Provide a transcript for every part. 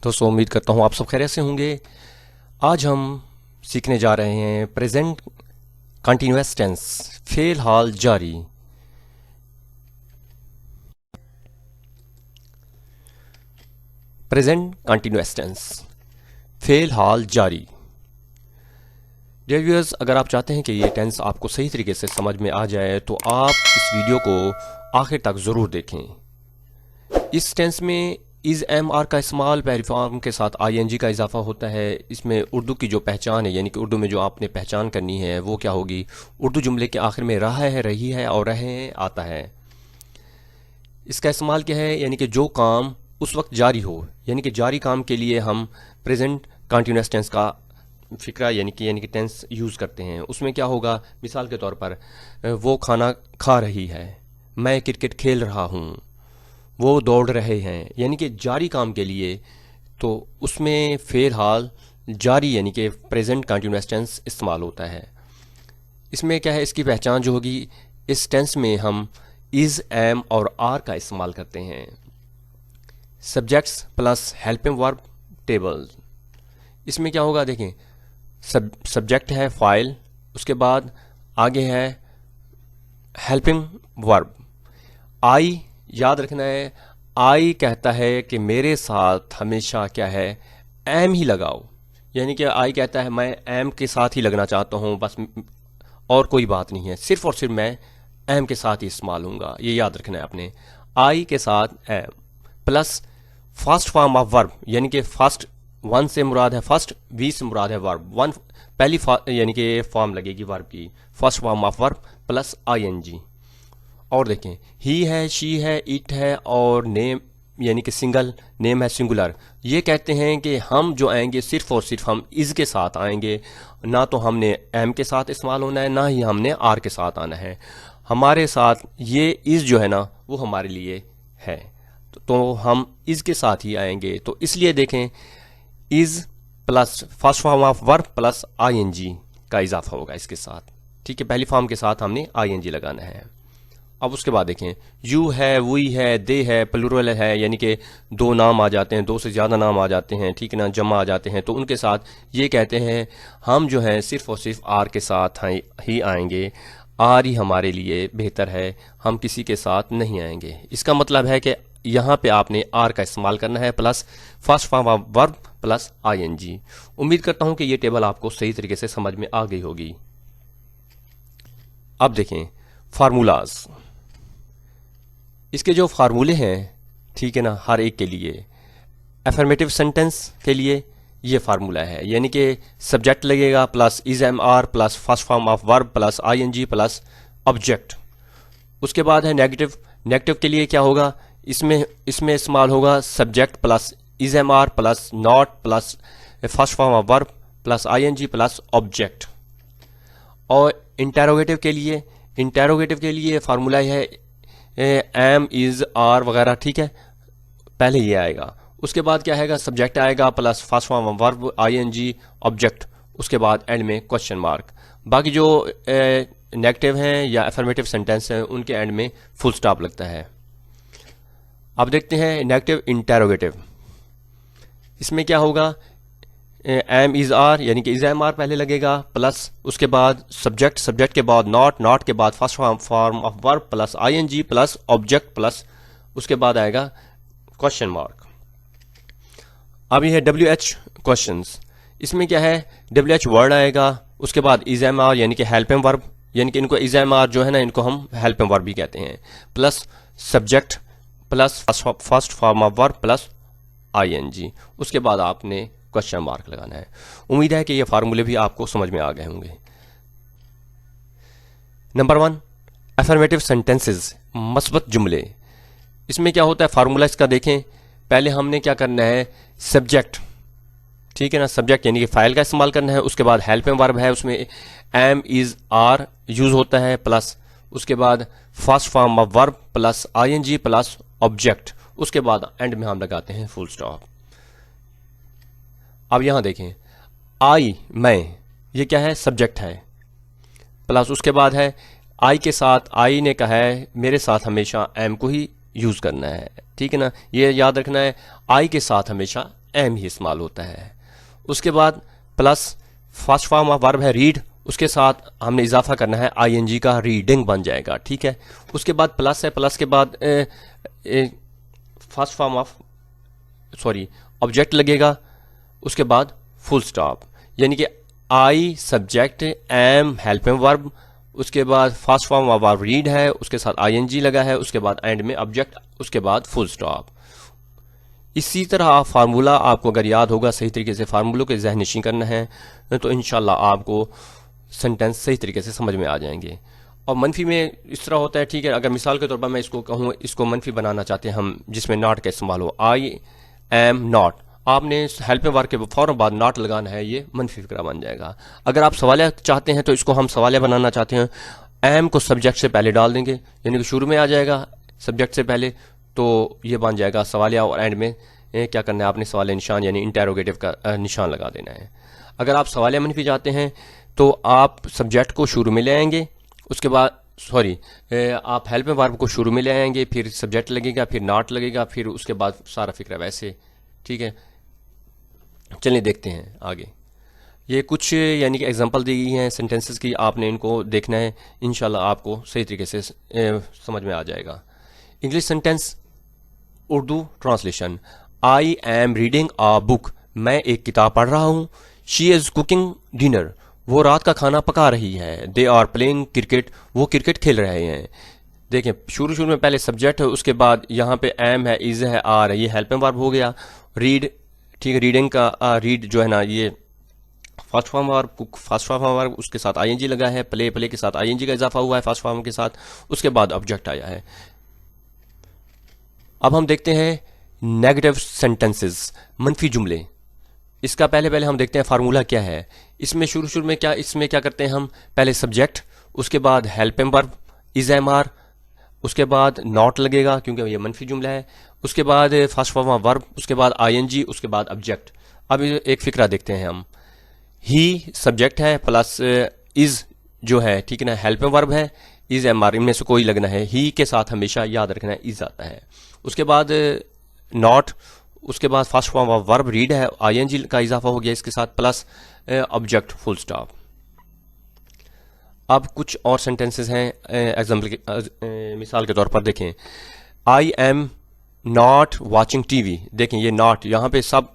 दोस्तों उम्मीद करता हूँ आप सब खैरियत से होंगे। आज हम सीखने जा रहे हैं प्रेजेंट कंटिन्यूअस टेंस, फेल हाल जारी। प्रेजेंट कंटिन्यूअस टेंस, फेल हाल जारी। डियर व्यूअर्स, अगर आप चाहते हैं कि ये टेंस आपको सही तरीके से समझ में आ जाए तो आप इस वीडियो को आखिर तक ज़रूर देखें। इस टेंस में इज़ एम आर का इस्तेमाल पहली फॉर्म के साथ आईएनजी का इजाफा होता है। इसमें उर्दू की जो पहचान है, यानी कि उर्दू में जो आपने पहचान करनी है वो क्या होगी, उर्दू जुमले के आखिर में रहा है, रही है और रहे आता है। इसका इस्तेमाल क्या है, यानी कि जो काम उस वक्त जारी हो, यानी कि जारी काम के लिए हम प्रेजेंट कंटिन्यूअस टेंस का फिक्रा यानी कि टेंस यूज़ करते हैं। उसमें क्या होगा, मिसाल के तौर पर वो खाना खा रही है, मैं क्रिकेट खेल रहा हूँ, वो दौड़ रहे हैं, यानी कि जारी काम के लिए तो उसमें फेल हाल जारी यानी कि प्रेजेंट कंटिन्यूअस टेंस इस्तेमाल होता है। इसमें क्या है, इसकी पहचान जो होगी, इस टेंस में हम इज़ एम और आर का इस्तेमाल करते हैं। Subjects plus helping verb table. इसमें क्या होगा, देखें, सब्जेक्ट है फाइल, उसके बाद आगे है हेल्पिंग वर्ब। आई याद रखना है, आई कहता है कि मेरे साथ हमेशा क्या है, एम ही लगाओ, यानी कि आई कहता है मैं एम के साथ ही लगना चाहता हूँ, बस और कोई बात नहीं है, सिर्फ और सिर्फ मैं एम के साथ ही इस्तेमाल होऊंगा। ये याद रखना है आपने, आई के साथ am plus first form of verb, यानी कि फर्स्ट वन से मुराद है फर्स्ट, वी से मुराद है वर्ब। वन पहली यानी कि फॉर्म लगेगी वर्ब की, first form of verb plus ING. और देखें, ही है, शी है, इट है और नेम यानी कि सिंगल नेम है सिंगुलर। ये कहते हैं कि हम जो आएंगे सिर्फ और सिर्फ हम इज़ के साथ आएंगे, ना तो हमने एम के साथ इस्तेमाल होना है, ना ही हमने आर के साथ आना है। हमारे साथ ये इज़ जो है ना वो हमारे लिए है, तो हम इज़ के साथ ही आएंगे। तो इसलिए देखें, is plus first form of verb plus ING का इजाफा होगा इसके साथ। ठीक है, पहली फॉर्म के साथ हमने आईएनजी लगाना है। अब उसके बाद देखें, यू है, वी है, दे है, प्लूरल है, यानी कि दो नाम आ जाते हैं, दो से ज़्यादा नाम आ जाते हैं, ठीक है ना, जमा आ जाते हैं, तो उनके साथ ये कहते हैं हम जो हैं सिर्फ और सिर्फ आर के साथ ही आएंगे, आर ही हमारे लिए बेहतर है, हम किसी के साथ नहीं आएंगे। इसका मतलब है कि यहाँ पे आपने आर का इस्तेमाल करना है plus first form of verb plus ING. उम्मीद करता हूँ कि ये टेबल आपको सही तरीके से समझ में आ गई होगी। अब देखें फार्मूलाज, इसके जो फार्मूले हैं, ठीक है ना, हर एक के लिए। एफर्मेटिव सेंटेंस के लिए ये फार्मूला है, यानी कि सब्जेक्ट लगेगा plus is am are plus first form of verb plus ING plus object. उसके बाद है नेगेटिव, नेगेटिव के लिए क्या होगा, इसमें इस्तेमाल होगा subject plus is am are plus not plus first form of verb plus ING plus object. और इंटेरोगेटिव के लिए फार्मूला है एम इज आर वगैरह, ठीक है, पहले ये आएगा। उसके बाद क्या आएगा, सब्जेक्ट आएगा plus first form of verb ING object, उसके बाद एंड में क्वेश्चन मार्क। बाकी जो नेगेटिव हैं या अफर्मेटिव सेंटेंस हैं उनके एंड में फुल स्टॉप लगता है। अब देखते हैं नेगेटिव इंटेरोगेटिव। इसमें क्या होगा, एम इज आर यानी कि इज एम आर पहले लगेगा प्लस उसके बाद सब्जेक्ट के बाद नॉट के बाद first form of verb plus ING plus object plus उसके बाद आएगा क्वेश्चन मार्क। अब ये है डब्ल्यू एच क्वेश्चंस। इसमें क्या है, डब्ल्यू एच वर्ड आएगा, उसके बाद इज एम आर यानी कि हेल्पिंग वर्ब, यानी कि इनको इज एम आर जो है ना इनको हम हेल्पिंग वर्ब भी कहते हैं, plus subject plus first form of verb plus ING, उसके बाद आपने क्वेश्चन मार्क लगाना है। उम्मीद है कि ये फार्मूले भी आपको समझ में आ गए होंगे। नंबर 1, अफर्मेटिव सेंटेंसेस, मस्बत जुमले। इसमें क्या होता है, फार्मूला इसका देखें। पहले हमने क्या करना है, सब्जेक्ट, ठीक है ना, सब्जेक्ट यानी कि फाइल का इस्तेमाल करना है। उसके बाद हेल्पिंग वर्ब है, उसमें एम इज आर यूज होता है प्लस उसके बाद first form of verb plus ING plus object, उसके बाद एंड में हम लगाते हैं फुल स्टॉप। अब यहां देखें, आई मैं, ये क्या है, सब्जेक्ट है, प्लस उसके बाद है आई के साथ, आई ने कहा है मेरे साथ हमेशा एम को ही यूज करना है, ठीक है ना, ये याद रखना है, आई के साथ हमेशा एम ही इस्तेमाल होता है। उसके बाद plus first form of verb है रीड, उसके साथ हमने इजाफा करना है आईएनजी का, रीडिंग बन जाएगा, ठीक है। उसके बाद प्लस है, प्लस के बाद फर्स्ट फॉर्म ऑफ ऑब्जेक्ट लगेगा, उसके बाद फुल स्टॉप, यानी कि I subject am helping verb, उसके बाद first form of verb read है, उसके साथ आईएनजी लगा है, उसके बाद एंड में ऑब्जेक्ट, उसके बाद फुल स्टॉप। इसी तरह फार्मूला आपको अगर याद होगा, सही तरीके से फार्मूलों के ज़हन नशीं करना है, तो इंशाल्लाह आपको सेंटेंस सही तरीके से समझ में आ जाएंगे। और मनफी में इस तरह होता है, ठीक है, अगर मिसाल के तौर पर मैं इसको कहूँ, इसको मनफी बनाना चाहते हैं हम जिसमें नॉट का इस्तेमाल हो, आई एम नॉट, आपने हेल्पिंग वर्ब के फौरन बाद नॉट लगाना है, ये मनफी फिक्रा बन जाएगा। अगर आप सवालिया चाहते हैं तो इसको हम सवालिया बनाना चाहते हैं, एम को सब्जेक्ट से पहले डाल देंगे, यानी कि शुरू में आ जाएगा सब्जेक्ट से पहले, तो ये बन जाएगा सवालिया, और एंड में क्या करना है, आपने सवालिया निशान यानी इंटेरोगेटिव का निशान लगा देना है। अगर आप सवालिया मनफी चाहते हैं तो आप सब्जेक्ट को शुरू में ले आएंगे, उसके बाद आप हेल्पिंग वर्ब को शुरू में ले आएंगे, फिर सब्जेक्ट लगेगा, फिर नॉट लगेगा, फिर उसके बाद सारा फिक्रा वैसे, ठीक है। चलिए देखते हैं आगे। ये कुछ यानी कि एग्जांपल दी गई हैं सेंटेंसेस की, आपने इनको देखना है, इंशाल्लाह आपको सही तरीके से समझ में आ जाएगा। English sentence Urdu translation, I am reading a book, मैं एक किताब पढ़ रहा हूँ। शी इज़ कुकिंग डिनर, वो रात का खाना पका रही है। दे आर प्लेइंग क्रिकेट, वो क्रिकेट खेल रहे हैं। देखें शुरू में पहले सब्जेक्ट है, उसके बाद यहाँ पे एम है, इज है, आर है, ये हेल्पिंग वर्ब हो गया। रीड, ठीक है, रीडिंग का रीड जो है ना, ये first form verb, cook first form verb, उसके साथ आईएनजी लगा है, प्ले प्ले के साथ आईएनजी का इजाफा हुआ है फर्स्ट फॉर्म के साथ, उसके बाद ऑब्जेक्ट आया है। अब हम देखते हैं नेगेटिव सेंटेंसेस, मनफी जुमले। इसका पहले हम देखते हैं फार्मूला क्या है। इसमें शुरू में इसमें क्या करते हैं हम, पहले सब्जेक्ट, उसके बाद helping verb is am are, उसके बाद नॉट लगेगा क्योंकि ये मनफी जुमला है, उसके बाद फर्स्ट फॉर्म ऑफ वर्ब, उसके बाद आईएनजी, उसके बाद ऑब्जेक्ट। अब एक फिक्रा देखते हैं हम, ही सब्जेक्ट है प्लस इज जो है, ठीक है ना, हेल्पिंग वर्ब है, इज एम आर, इनमें से कोई लगना है, ही के साथ हमेशा याद रखना है इज आता है। उसके बाद नॉट, उसके बाद first form of verb read है, आईएनजी का इजाफा हो गया इसके साथ, प्लस ऑब्जेक्ट फुल स्टॉप। अब कुछ और सेंटेंसेस हैं एग्जाम्पल के मिसाल के तौर पर देखें, आई एम नॉट वॉचिंग टीवी। देखें ये नॉट, यहाँ पे सब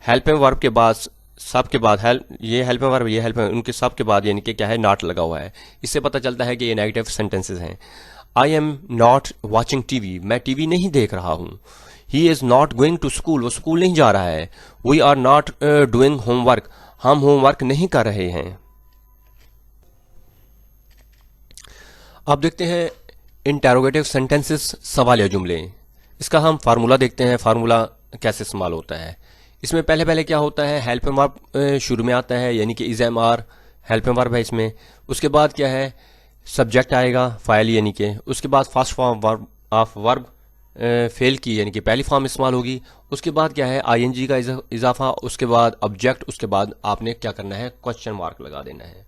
हेल्पिंग वर्ब के बाद, सब के बाद ये हेल्पिंग वर्ब, ये हेल्पिंग, उनके सब के बाद यानी कि क्या है, नॉट लगा हुआ है। इससे पता चलता है कि ये नेगेटिव सेंटेंसेस हैं। I am not watching TV, मैं टीवी नहीं देख रहा हूँ। He is not going to school, वो स्कूल नहीं जा रहा है। We are not doing homework, हम होमवर्क नहीं कर रहे हैं। अब देखते हैं इंटेरोगेटिव सेंटेंसेस, सवालिया जुमले। इसका हम फार्मूला देखते हैं, फार्मूला कैसे इस्तेमाल होता है। इसमें पहले क्या होता है, हेल्पिंग वर्ब शुरू में आता है, यानी कि is am are helping verb है इसमें। उसके बाद क्या है, सब्जेक्ट आएगा, फाइल यानी कि, उसके बाद first form verb of verb fail की यानी कि पहली फॉर्म इस्तेमाल होगी। उसके बाद क्या है, आईएनजी का इजाफा, उसके बाद ऑब्जेक्ट, उसके बाद आपने क्या करना है, क्वेश्चन मार्क लगा देना है।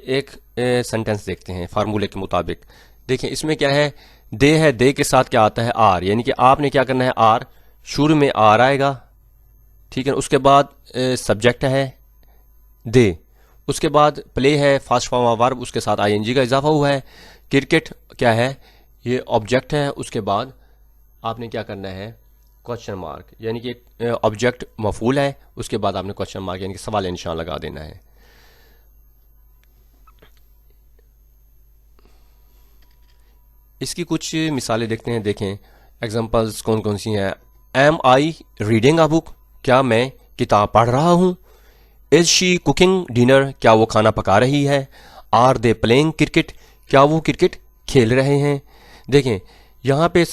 एक सेंटेंस देखते हैं फार्मूले के मुताबिक। देखें इसमें क्या है, दे है, दे के साथ क्या आता है, आर, यानी कि आपने क्या करना है, आर, शुरू में आर आएगा, ठीक है। उसके बाद सब्जेक्ट है दे, उसके बाद प्ले है, फर्स्ट फॉर्म ऑफ वर्ब, उसके साथ आईएनजी का इजाफा हुआ है। क्रिकेट क्या है, ये ऑब्जेक्ट है, उसके बाद आपने क्या करना है, क्वेश्चन मार्क, यानी कि ऑब्जेक्ट मफूल है, उसके बाद आपने क्वेश्चन मार्क यानी कि सवाल निशान लगा देना है। इसकी कुछ मिसालें देखते हैं, देखें एग्जांपल्स कौन कौन सी हैं। Am I reading a book, क्या मैं किताब पढ़ रहा हूँ। इज शी कुकिंग डिनर, क्या वो खाना पका रही है। आर दे प्लेइंग क्रिकेट, क्या वो क्रिकेट खेल रहे हैं। देखें यहाँ पे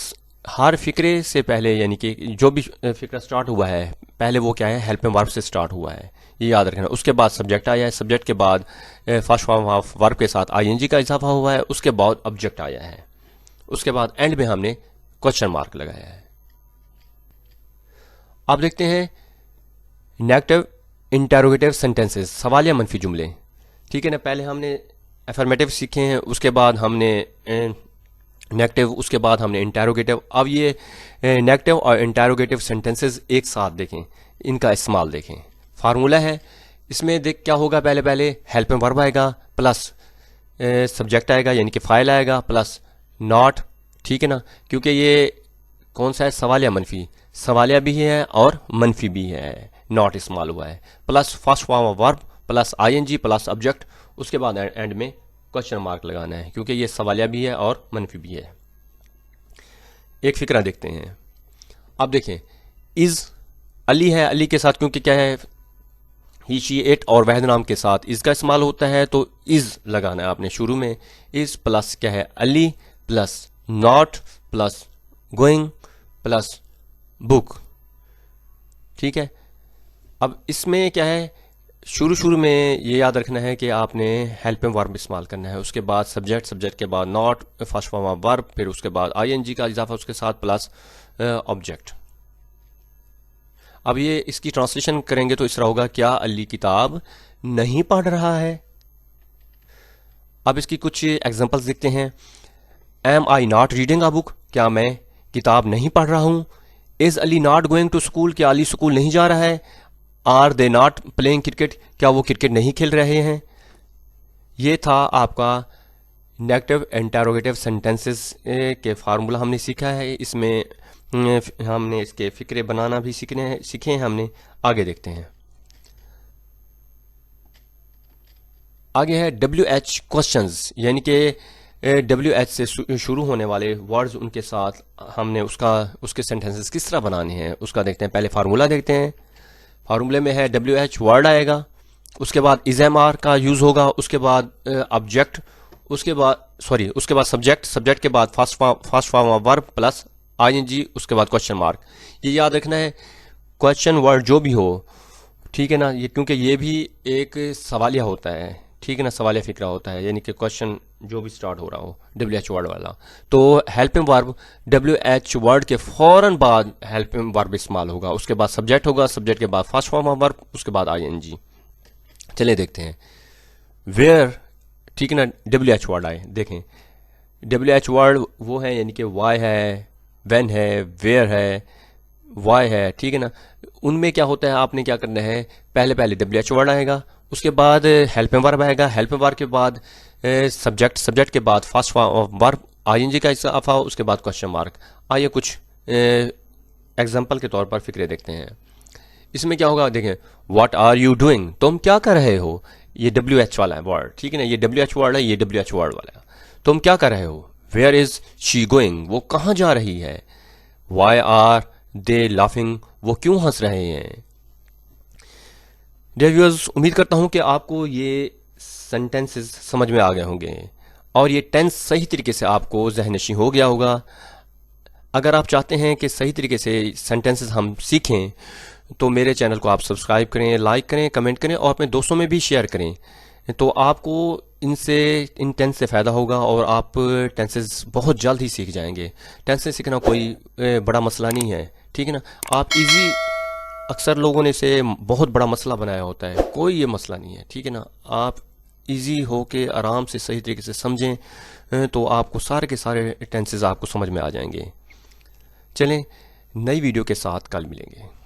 हर फिक्रे से पहले यानी कि जो भी फिक्रा स्टार्ट हुआ है, पहले वो क्या है, हेल्पिंग वर्ब से स्टार्ट हुआ है, ये याद रखना। उसके बाद सब्जेक्ट आया है, सब्जेक्ट के बाद फर्स्ट फॉर्म ऑफ वर्ब के साथ आईएनजी का इजाफा हुआ है, उसके बाद ऑब्जेक्ट आया है, उसके बाद एंड में हमने क्वेश्चन मार्क लगाया है। अब देखते हैं नेगेटिव इंटेरोगेटिव सेंटेंसेस, सवालिया मनफी जुमले, ठीक है ना। पहले हमने अफर्मेटिव सीखे हैं, उसके बाद हमने नेगेटिव, उसके बाद हमने इंटेरोगेटिव। अब ये नेगेटिव और इंटेरोगेटिव सेंटेंसेस एक साथ देखें, इनका इस्तेमाल देखें। फार्मूला है इसमें, देख क्या होगा, पहले पहले हेल्पिंग वर्ब आएगा प्लस सब्जेक्ट आएगा यानी कि फाइल आएगा प्लस नॉट, ठीक है ना, क्योंकि ये कौन सा है, सवालिया मनफी, सवालिया भी है और मनफी भी है, नॉट इस्तेमाल हुआ है, plus first form of verb plus ING plus object, उसके बाद एंड में क्वेश्चन मार्क लगाना है क्योंकि ये सवालिया भी है और मनफी भी है। एक फिक्रा देखते हैं। अब देखें, इज अली है, अली के साथ क्योंकि क्या है, ही शी इट और वहद नाम के साथ इज का इस्तेमाल होता है, तो इज लगाना है आपने शुरू में। इज प्लस क्या है, Ali plus not plus going plus book, ठीक है। अब इसमें क्या है, शुरू में ये याद रखना है कि आपने हेल्पिंग वर्ब इस्तेमाल करना है, उसके बाद सब्जेक्ट, सब्जेक्ट के बाद not, first form of verb, फिर उसके बाद आईएनजी का इजाफा उसके साथ प्लस ऑब्जेक्ट। अब ये इसकी ट्रांसलेशन करेंगे तो इस तरह होगा, क्या अली किताब नहीं पढ़ रहा है। अब इसकी कुछ एग्जांपल्स देखते हैं। Am I not reading a book, क्या मैं किताब नहीं पढ़ रहा हूं। Is Ali not going to school, क्या अली स्कूल नहीं जा रहा है। Are they not playing cricket, क्या वो क्रिकेट नहीं खेल रहे हैं। ये था आपका नेगेटिव इंटेरोगेटिव सेंटेंसेस के फार्मूला हमने सीखा है। इसमें हमने इसके फिक्रे बनाना भी सीखे हैं हमने। आगे देखते हैं। आगे है WH क्वेश्चंस, यानी कि WH से शुरू होने वाले वर्ड्स, उनके साथ हमने उसके सेंटेंसेस किस तरह बनाने हैं उसका देखते हैं। पहले फार्मूला देखते हैं। फार्मूले में है WH वर्ड आएगा, उसके बाद इज़एमआर का यूज़ होगा, उसके बाद ऑब्जेक्ट, उसके बाद सब्जेक्ट, सब्जेक्ट के बाद first form of verb plus ING, उसके बाद क्वेश्चन मार्क। ये याद रखना है, क्वेश्चन वर्ड जो भी हो, ठीक है ना, ये क्योंकि ये भी एक सवालिया होता है, ठीक है ना, सवालिया फिक्रा होता है, यानी कि क्वेश्चन जो भी स्टार्ट हो रहा हो WH वर्ड वाला, तो हेल्पिंग वर्ब WH वर्ड के फौरन बाद हेल्पिंग वर्ब इस्तेमाल होगा, उसके बाद सब्जेक्ट होगा, सब्जेक्ट के बाद फर्स्ट फॉर्म ऑफ वर्ब, उसके बाद आईएनजी। चलिए देखते हैं। वेयर, ठीक है ना, WH वर्ड आए, देखें WH वर्ड वो है, यानी कि वाई है, व्हेन है, वेयर है, वाई है, ठीक है ना। उनमें क्या होता है, आपने क्या करना है, पहले पहले WH वर्ड आएगा, उसके बाद हेल्पिंग वर्ब आएगा, हेल्पिंग वर्ब के बाद सब्जेक्ट, सब्जेक्ट के बाद फर्स्ट वर्ब आईएनजी का इजाफा, उसके बाद क्वेश्चन मार्क। आइए कुछ एग्जांपल के तौर पर फिक्रे देखते हैं। इसमें क्या होगा, देखें, व्हाट आर यू डूइंग, तुम क्या कर रहे हो। ये WH वाला है वर्ड, ठीक है ना, ये WH वर्ड है, ये WH वर्ड वाला है। तुम क्या कर रहे हो। वेयर इज शी गोइंग, वो कहाँ जा रही है। वाई आर दे लाफिंग, वो क्यों हंस रहे हैं। डियर व्यूअर्स, उम्मीद करता हूं कि आपको ये सेंटेंसेस समझ में आ गए होंगे और ये टेंस सही तरीके से आपको ज़हननशीं हो गया होगा। अगर आप चाहते हैं कि सही तरीके से सेंटेंसेस हम सीखें तो मेरे चैनल को आप सब्सक्राइब करें, लाइक करें, कमेंट करें और अपने दोस्तों में भी शेयर करें, तो आपको इन टेंस से फ़ायदा होगा और आप टेंसेस बहुत जल्द ही सीख जाएंगे। टेंसेस सीखना कोई बड़ा मसला नहीं है, ठीक है ना। आप इजी, अक्सर लोगों ने इसे बहुत बड़ा मसला बनाया होता है, कोई ये मसला नहीं है, ठीक है ना। आप इजी हो के आराम से सही तरीके से समझें तो आपको सारे के सारे टेंसेस आपको समझ में आ जाएंगे। चलें, नई वीडियो के साथ कल मिलेंगे।